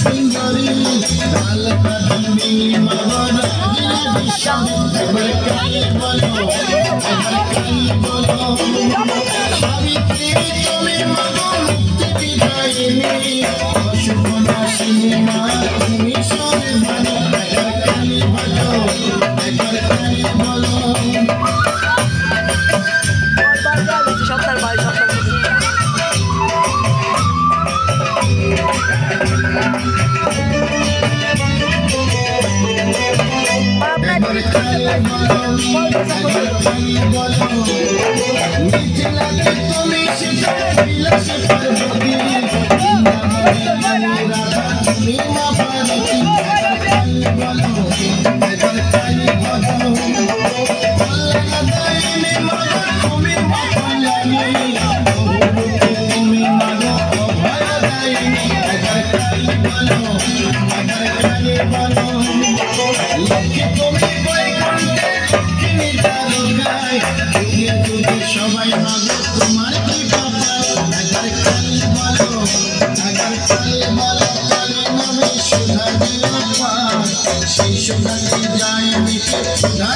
সুন্দরী লাল কাদম্বি মগর একবার কালী বলো সাবিত্রী তুমি মগর মুক্তি বিদায়িনী অশুভ নাশিনী মা তুমি সর্বাণী একবার কালী বলো একবার কালী বলো সপ্তাহ ভাই সপ্তাহ সবাই মাগো তোমার কৃপা পায় একবার কালী বলো একবার কালী বলো কালী নামে সুধা দিও পায় সেই সুধাকে যায় মিটে সুধা